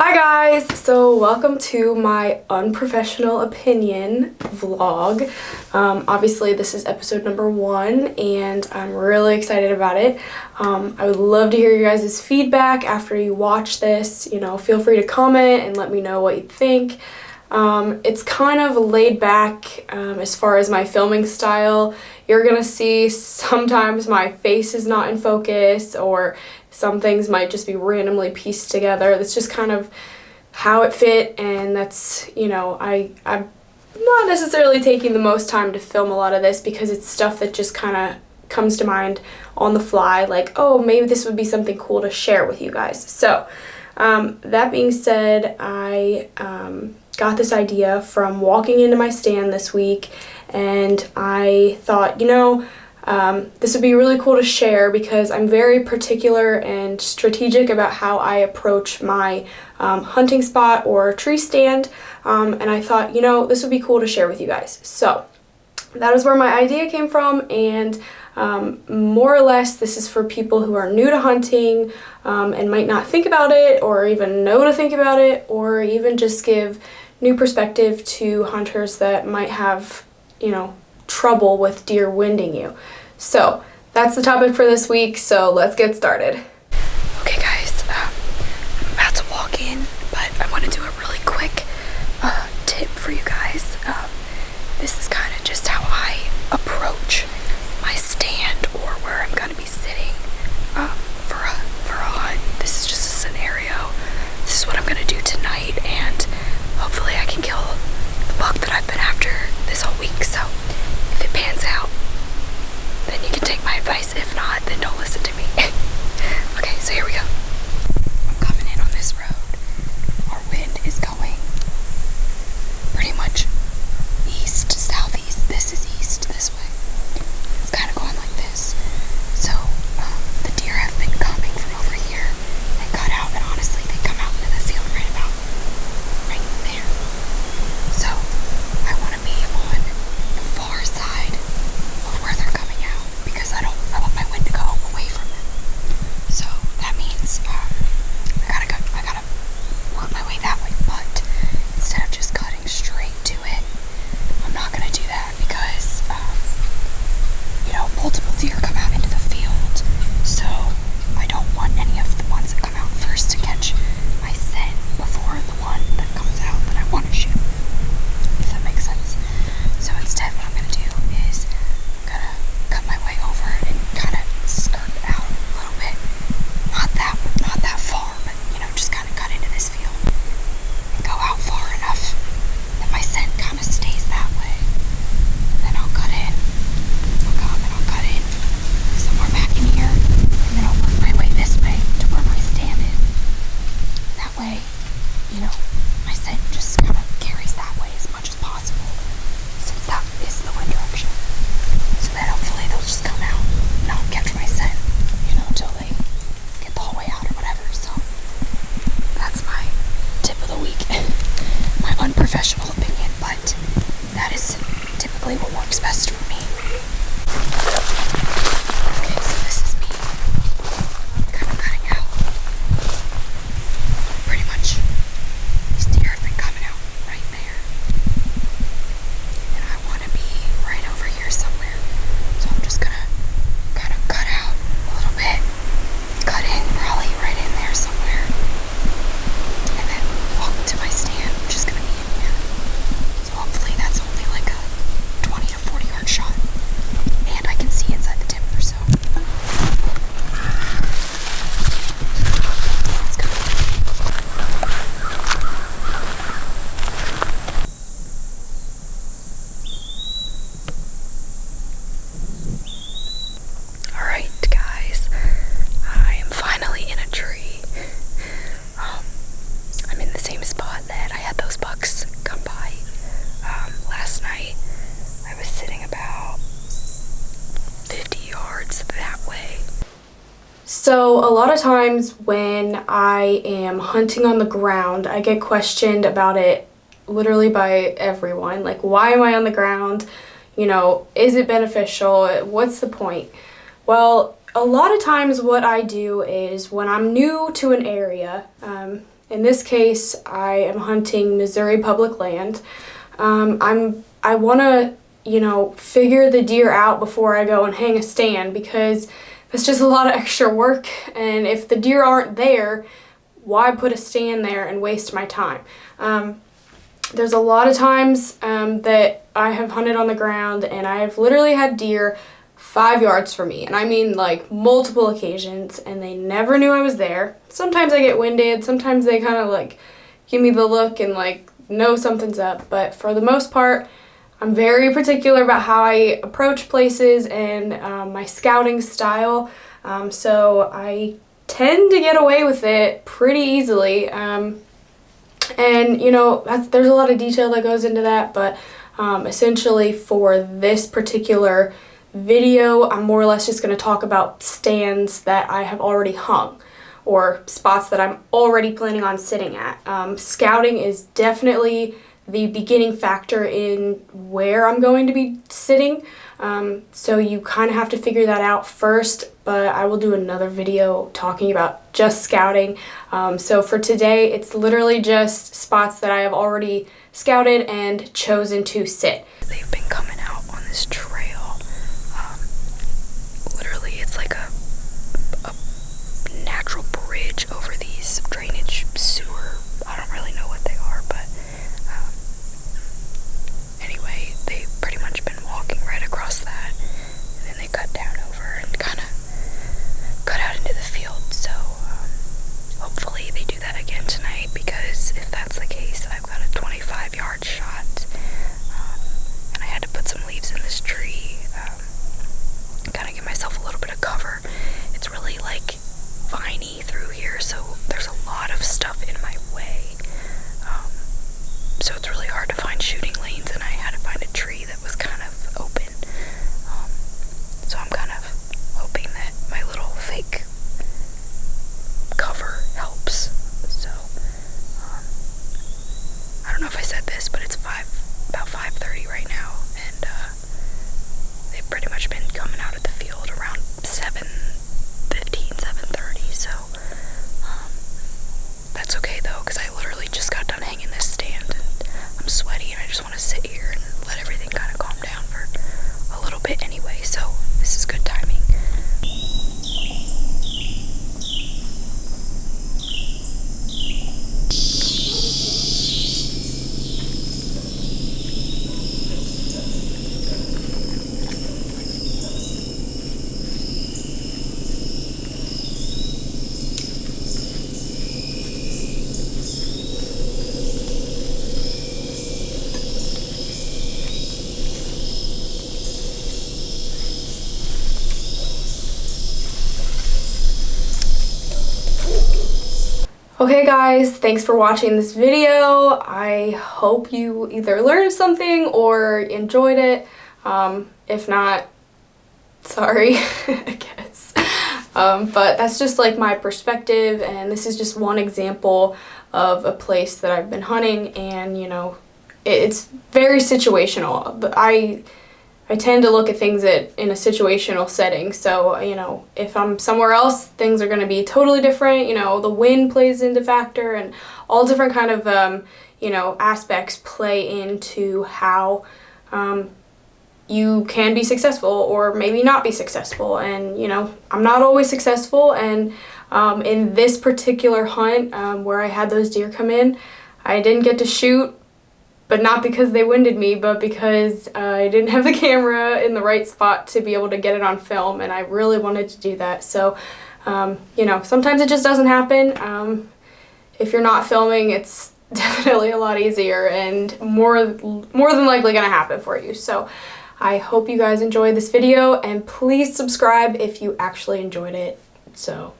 Hi guys! So welcome to my unprofessional opinion vlog. Obviously this is episode number 1 and I'm really excited about it. I would love to hear your guys' feedback after you watch this. You know, feel free to comment and let me know what you think. It's kind of laid back as far as my filming style. You're gonna see sometimes my face is not in focus, or some things might just be randomly pieced together. That's just kind of how it fit, and that's, you know, I'm not necessarily taking the most time to film a lot of this because it's stuff that just kind of comes to mind on the fly, like, oh, maybe this would be something cool to share with you guys. So that being said, I got this idea from walking into my stand this week, and I thought, you know, this would be really cool to share because I'm very particular and strategic about how I approach my hunting spot or tree stand, and I thought, you know, this would be cool to share with you guys. So that is where my idea came from, and more or less this is for people who are new to hunting and might not think about it or even know to think about it, or even just give new perspective to hunters that might have, you know, trouble with deer winding you. So that's the topic for this week, so let's get started. Okay guys, I'm about to walk in, but I want to do a really quick tip for you guys. This is kind of just how I approach my stand or where I'm going to be sitting for a hunt. This is just a scenario. This is what I'm going to do tonight, and hopefully I can kill the buck that I've been after this whole week. So if it pans out, then you can take my advice. If not, then don't listen to me. Okay, so here we go. I'm coming in on this road. Our wind is going pretty much east, southeast. This is east this way. It's kind of going like this. So the deer have been coming from over here and cut out, and honestly they come out into the field right there. So I want to be on the far side of where they're coming out because I want my wind to go away from them. So that means I gotta work my way that way, but instead of just cutting straight to it, I'm not gonna do that because you know, multiple deer come out into the field, so I don't want any of the ones that come out first to catch my scent before the one that comes out that I want to shoot, if that makes sense. So instead what I'm going to do is I'm going to cut my way over and kind of skirt out a little bit. Not that far, but, you know, just kind of cut into this field and go out far enough that my scent kind of stays that way. Then I'll cut in. I'll come and I'll cut in somewhere back in here, and then I'll work my way this way to where my stand is. That way, you know, my scent just kind of carries that way as much as possible, since that is the wind direction. So then hopefully they'll just come out and not catch my scent, you know, until they get the whole way out or whatever. So that's my tip of the week. My unprofessional opinion, but that is typically what works best for me. Okay, so this is me kind of cutting out. Pretty much these deer have been coming out right there, and I want to be right over here somewhere, so I'm just gonna kind of cut out a little bit, cut in probably right in there somewhere, and then walk to my stand, which is gonna be in here. So hopefully that's only like a 20 to 40 yard shot, and I can see inside the timber, so let's go. Alright guys, I am finally in a tree. I'm in the same spot that I had those bucks come by last night. I was sitting about 50 yards that way. So a lot of times when I am hunting on the ground, I get questioned about it literally by everyone. Like, why am I on the ground? You know, is it beneficial? What's the point? Well, a lot of times what I do is when I'm new to an area, In this case, I am hunting Missouri public land. I want to, figure the deer out before I go and hang a stand, because that's just a lot of extra work, and if the deer aren't there, why put a stand there and waste my time? There's a lot of times that I have hunted on the ground and I've literally had deer 5 yards from me, and I mean like multiple occasions, and they never knew I was there. Sometimes I get winded, sometimes they kind of like give me the look and like know something's up, but for the most part, I'm very particular about how I approach places and my scouting style, so I tend to get away with it pretty easily. And there's a lot of detail that goes into that, but essentially for this particular video, I'm more or less just going to talk about stands that I have already hung, or spots that I'm already planning on sitting at. Scouting is definitely the beginning factor in where I'm going to be sitting, so you kind of have to figure that out first, but I will do another video talking about just scouting. So for today, it's literally just spots that I have already scouted and chosen to sit. They've been coming out on this trail. Literally, it's like a natural bridge over these drainage sewer. I don't really know what they are, but anyway, they've pretty much been walking right across that, and then they cut down over and kind of cut out into the field. So hopefully they do that again tonight, because if that's the case, I've got a 25-yard shot, and I had to put some leaves in this tree, kind of give myself a little bit of cover. It's really like viney through here, so there's a lot of stuff in my way, so it's really hard to find shooting lanes, and I had to find a tree that was kind of open, so I'm kind of hoping that my little fake cover helps. So I don't know if I said this, but it's about 5:30 right now, and they've pretty much been coming out of the field around 7:15, 7:30, so that's okay though, because I literally just got done hanging this stand, and I'm sweaty, and I just want to sit here and let everything kind of calm down for a little bit anyway, so this is good timing. Okay guys, thanks for watching this video. I hope you either learned something or enjoyed it. If not, sorry, I guess. But that's just like my perspective, and this is just one example of a place that I've been hunting, and it's very situational. But I tend to look at things in a situational setting, so if I'm somewhere else, things are going to be totally different. The wind plays into factor, and all different kind of aspects play into how you can be successful or maybe not be successful. And I'm not always successful, and in this particular hunt where I had those deer come in, I didn't get to shoot, but not because they winded me, but because I didn't have the camera in the right spot to be able to get it on film, and I really wanted to do that. So, sometimes it just doesn't happen. If you're not filming, it's definitely a lot easier and more than likely gonna happen for you. So, I hope you guys enjoyed this video, and please subscribe if you actually enjoyed it. So,